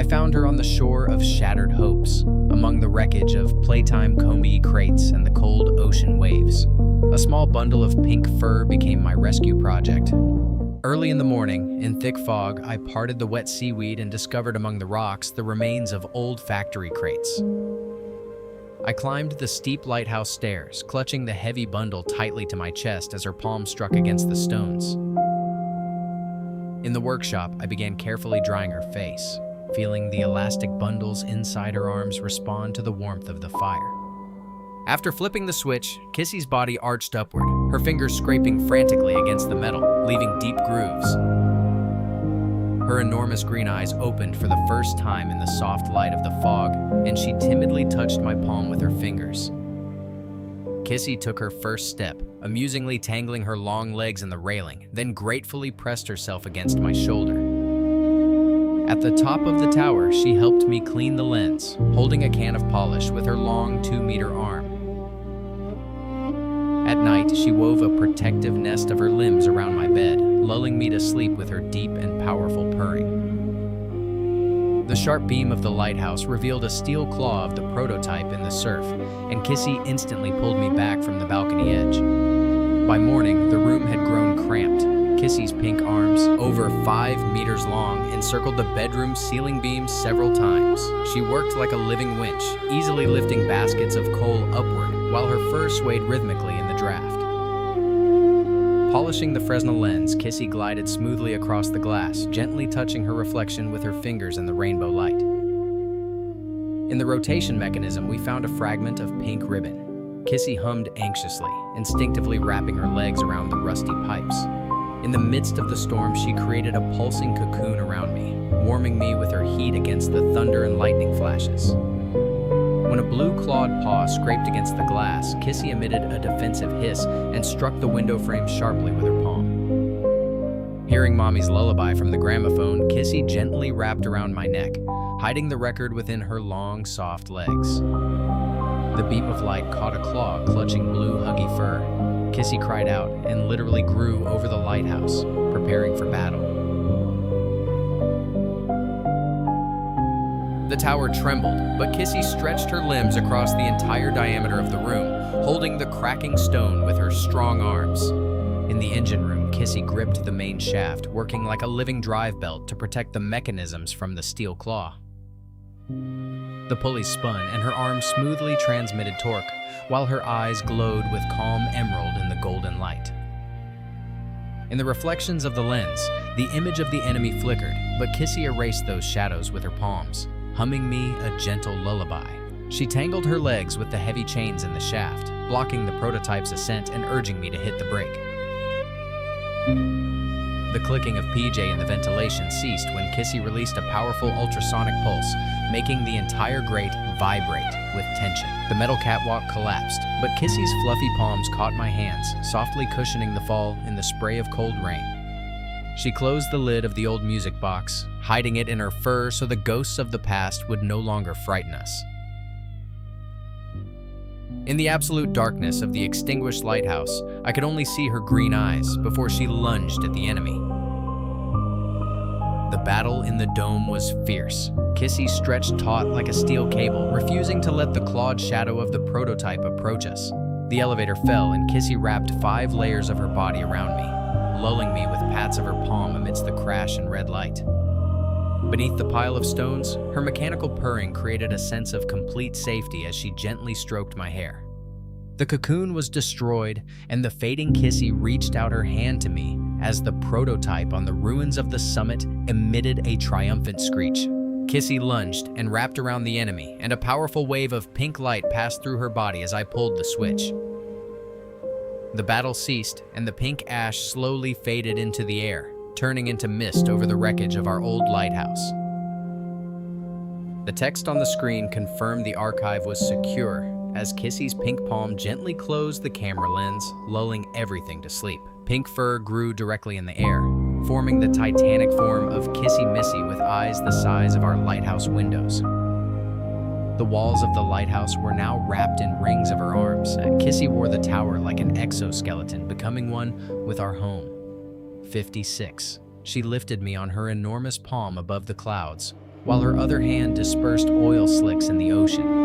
found her on the shore of shattered hopes, among the wreckage of playtime combi crates and the cold ocean waves. A small bundle of pink fur became my rescue project. Early in the morning, in thick fog, I parted the wet seaweed and discovered among the rocks the remains of old factory crates. I climbed the steep lighthouse stairs, clutching the heavy bundle tightly to my chest as her palm struck against the stones. In the workshop, I began carefully drying her face, feeling the elastic bundles inside her arms respond to the warmth of the fire. After flipping the switch, Kissy's body arched upward, her fingers scraping frantically against the metal, leaving deep grooves. Her enormous green eyes opened for the first time in the soft light of the fog, and she timidly touched my palm with her fingers. Kissy took her first step, amusingly tangling her long legs in the railing, then gratefully pressed herself against my shoulder. At the top of the tower, she helped me clean the lens, holding a can of polish with her long 2-meter arm. At night, she wove a protective nest of her limbs around my bed, lulling me to sleep with her deep and powerful purring. The sharp beam of the lighthouse revealed a steel claw of the prototype in the surf, and Kissy instantly pulled me back from the balcony edge. By morning, the room had grown cramped. Kissy's pink arms, over 5 meters long, encircled the bedroom's ceiling beams several times. She worked like a living winch, easily lifting baskets of coal upward, while her fur swayed rhythmically in the draft. Polishing the Fresnel lens, Kissy glided smoothly across the glass, gently touching her reflection with her fingers in the rainbow light. In the rotation mechanism, we found a fragment of pink ribbon. Kissy hummed anxiously, instinctively wrapping her legs around the rusty pipes. In the midst of the storm, she created a pulsing cocoon around me, warming me with her heat against the thunder and lightning flashes. When a blue-clawed paw scraped against the glass, Kissy emitted a defensive hiss and struck the window frame sharply with her palm. Hearing Mommy's lullaby from the gramophone, Kissy gently wrapped around my neck, hiding the record within her long, soft legs. The beam of light caught a claw clutching blue, huggy fur. Kissy cried out and literally grew over the lighthouse, preparing for battle. The tower trembled, but Kissy stretched her limbs across the entire diameter of the room, holding the cracking stone with her strong arms. In the engine room, Kissy gripped the main shaft, working like a living drive belt to protect the mechanisms from the steel claw. The pulley spun, and her arms smoothly transmitted torque, while her eyes glowed with calm emerald in the golden light. In the reflections of the lens, the image of the enemy flickered, but Kissy erased those shadows with her palms, humming me a gentle lullaby. She tangled her legs with the heavy chains in the shaft, blocking the prototype's ascent and urging me to hit the brake. The clicking of PJ in the ventilation ceased when Kissy released a powerful ultrasonic pulse, making the entire grate vibrate with tension. The metal catwalk collapsed, but Kissy's fluffy palms caught my hands, softly cushioning the fall in the spray of cold rain. She closed the lid of the old music box, hiding it in her fur so the ghosts of the past would no longer frighten us. In the absolute darkness of the extinguished lighthouse, I could only see her green eyes before she lunged at the enemy. The battle in the dome was fierce. Kissy stretched taut like a steel cable, refusing to let the clawed shadow of the prototype approach us. The elevator fell, and Kissy wrapped 5 layers of her body around me, lulling me with pats of her palm amidst the crash and red light. Beneath the pile of stones, her mechanical purring created a sense of complete safety as she gently stroked my hair. The cocoon was destroyed, and the fading Kissy reached out her hand to me as the prototype on the ruins of the summit emitted a triumphant screech. Kissy lunged and wrapped around the enemy, and a powerful wave of pink light passed through her body as I pulled the switch. The battle ceased, and the pink ash slowly faded into the air, turning into mist over the wreckage of our old lighthouse. The text on the screen confirmed the archive was secure, as Kissy's pink palm gently closed the camera lens, lulling everything to sleep. Pink fur grew directly in the air, forming the titanic form of Kissy Missy with eyes the size of our lighthouse windows. The walls of the lighthouse were now wrapped in rings of her arms, and Kissy wore the tower like an exoskeleton, becoming one with our home. 56. She lifted me on her enormous palm above the clouds, while her other hand dispersed oil slicks in the ocean.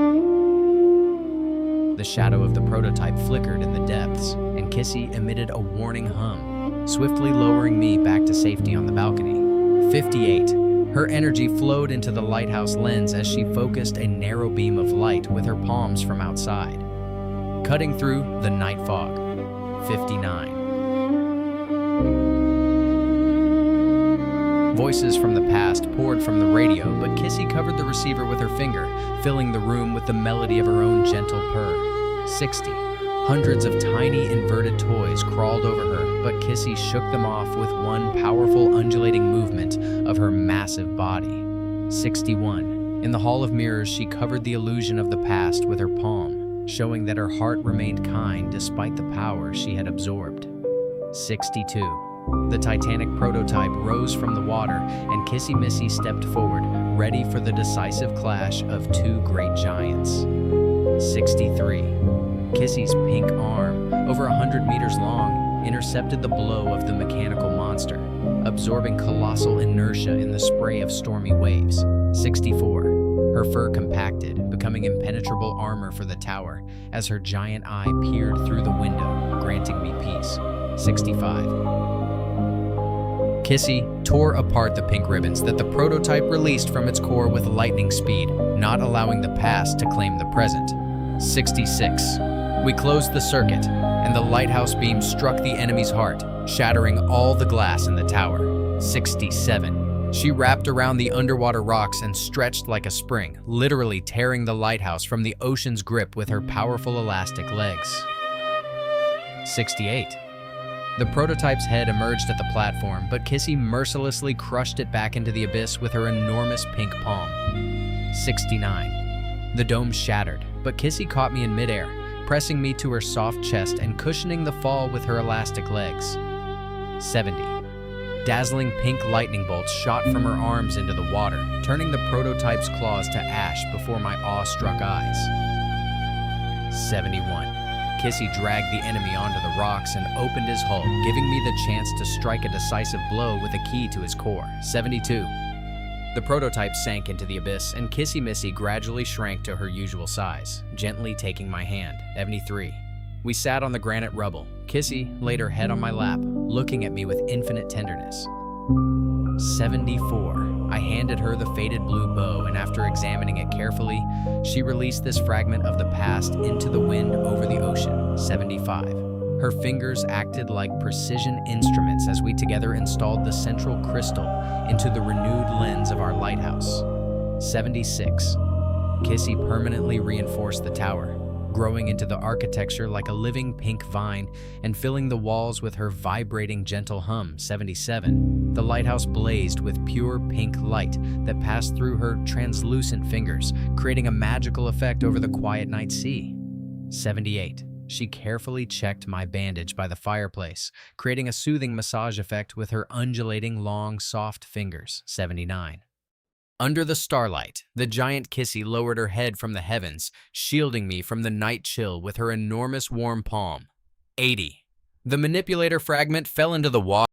The shadow of the prototype flickered in the depths, and Kissy emitted a warning hum, swiftly lowering me back to safety on the balcony. 58. Her energy flowed into the lighthouse lens as she focused a narrow beam of light with her palms from outside, cutting through the night fog. 59. Voices from the past poured from the radio, but Kissy covered the receiver with her finger, filling the room with the melody of her own gentle purr. 60. Hundreds of tiny inverted toys crawled over her, but Kissy shook them off with one powerful undulating movement of her massive body. 61. In the Hall of Mirrors, she covered the illusion of the past with her palm, showing that her heart remained kind despite the power she had absorbed. 62. The Titanic prototype rose from the water, and Kissy Missy stepped forward, ready for the decisive clash of two great giants. 63. Kissy's pink arm, over 100 meters long, intercepted the blow of the mechanical monster, absorbing colossal inertia in the spray of stormy waves. 64. Her fur compacted, becoming impenetrable armor for the tower, as her giant eye peered through the window, granting me peace. 65. Kissy tore apart the pink ribbons that the prototype released from its core with lightning speed, not allowing the past to claim the present. 66. We closed the circuit, and the lighthouse beam struck the enemy's heart, shattering all the glass in the tower. 67. She wrapped around the underwater rocks and stretched like a spring, literally tearing the lighthouse from the ocean's grip with her powerful elastic legs. 68. The prototype's head emerged at the platform, but Kissy mercilessly crushed it back into the abyss with her enormous pink palm. 69. The dome shattered, but Kissy caught me in midair, pressing me to her soft chest and cushioning the fall with her elastic legs. 70. Dazzling pink lightning bolts shot from her arms into the water, turning the prototype's claws to ash before my awestruck eyes. 71. Kissy dragged the enemy onto the rocks and opened his hull, giving me the chance to strike a decisive blow with a key to his core. 72. The prototype sank into the abyss, and Kissy Missy gradually shrank to her usual size, gently taking my hand. 73. We sat on the granite rubble. Kissy laid her head on my lap, looking at me with infinite tenderness. 74. I handed her the faded blue bow, and after examining it carefully, she released this fragment of the past into the wind over the ocean. 75. Her fingers acted like precision instruments as we together installed the central crystal into the renewed lens of our lighthouse. 76. Kissy permanently reinforced the tower, growing into the architecture like a living pink vine and filling the walls with her vibrating gentle hum. 77. The lighthouse blazed with pure pink light that passed through her translucent fingers, creating a magical effect over the quiet night sea. 78. She carefully checked my bandage by the fireplace, creating a soothing massage effect with her undulating, long, soft fingers. 79. Under the starlight, the giant Kissy lowered her head from the heavens, shielding me from the night chill with her enormous warm palm. 80. The manipulator fragment fell into the water.